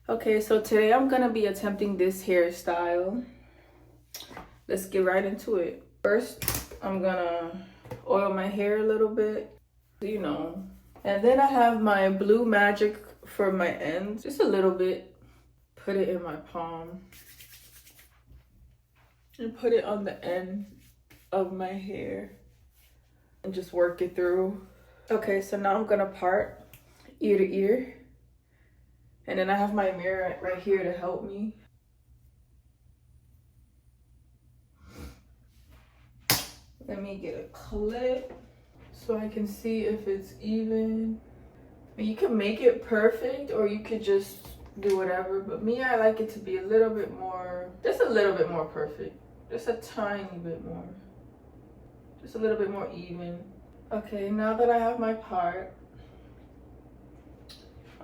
Okay, so today I'm gonna be attempting this hairstyle. Let's get right into it. First, I'm gonna oil my hair a little bit, you know. And then I have my blue magic for my ends, just a little bit. Put it in my palm and put it on the end of my hair and just work it through. Okay, so now I'm gonna part ear to ear. And then I have my mirror right here to help me. Let me get a clip so I can see if it's even. You can make it perfect or you could just do whatever, but me, I like it to be a little bit more, just a little bit more perfect. Just a tiny bit more. Just a little bit more even. Okay, now that I have my part,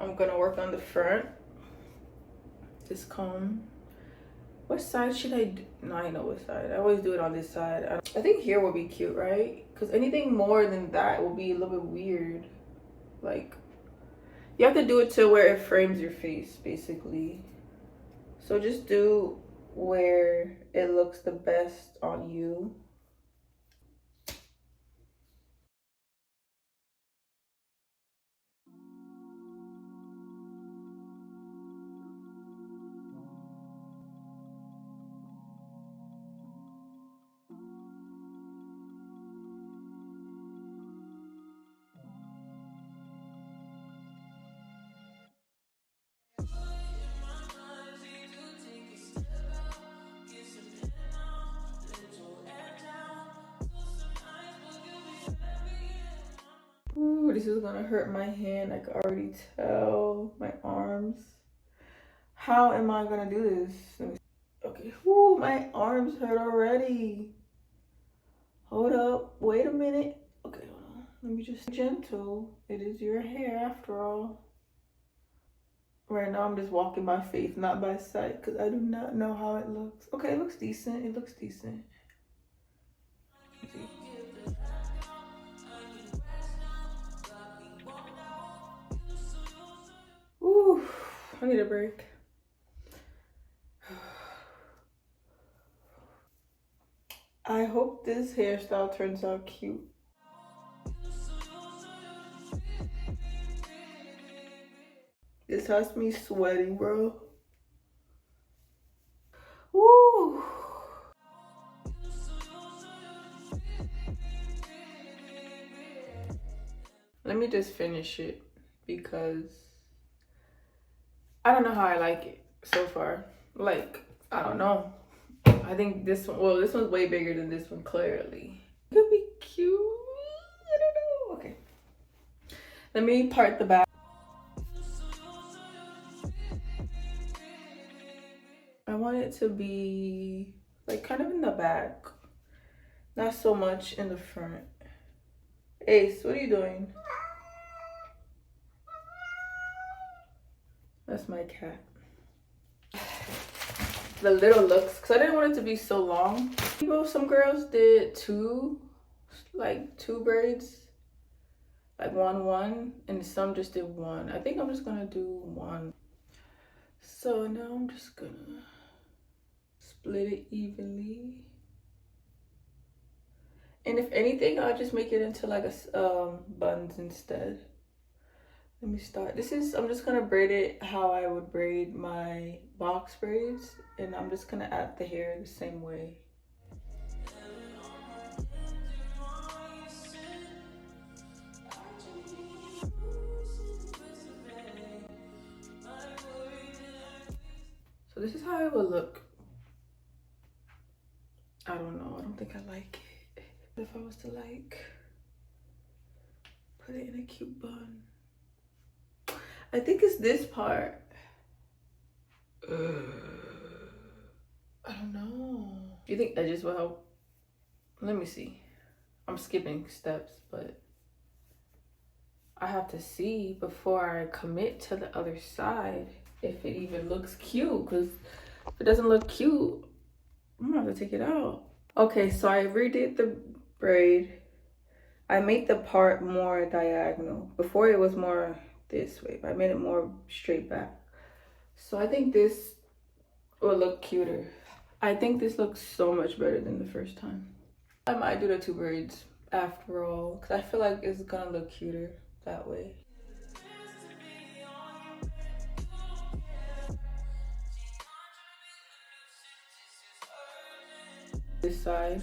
I'm gonna work on the front. This comb. What side should I do? No, I know what side. I always do it on this side. I think here will be cute, right? Because anything more than that will be a little bit weird. Like, you have to do it to where it frames your face, basically. So just do where it looks the best on you. Ooh, this is gonna hurt my hand. I can already tell. My arms. How am I gonna do this? Okay. Ooh, my arms hurt already. Hold up. Wait a minute. Okay, hold on. Let me just gentle. It is your hair after all. Right now I'm just walking by faith, not by sight, because I do not know how it looks. Okay, it looks decent. It looks decent. Ooh, I need a break. I hope this hairstyle turns out cute. This has me sweating, bro. Woo! Let me just finish it because I don't know how I like it so far. Like, I don't know. I think this one, well, this one's way bigger than this one, clearly. It could be cute. I don't know. Okay. Let me part the back. I want it to be like kind of in the back, not so much in the front. Ace, what are you doing? That's my cat. The little looks, because I didn't want it to be so long. Some girls did two braids, like one, and some just did one. I think I'm just gonna do one. So now I'm just gonna split it evenly. And if anything, I'll just make it into like a buns instead. Let me start. I'm just gonna braid it how I would braid my box braids, and I'm just gonna add the hair the same way. So this is how it would look. I don't know. I don't think I like it. If I was to like put it in a cute bun. I think it's this part. I don't know. Do you think edges will help? Let me see. I'm skipping steps, but I have to see before I commit to the other side if it even looks cute, because if it doesn't look cute, I'm gonna have to take it out. Okay, so I redid the braid. I made the part more diagonal. Before it was more this way, but I made it more straight back. So I think this will look cuter. I think this looks so much better than the first time. I might do the two braids after all, because I feel like it's gonna look cuter that way. This side.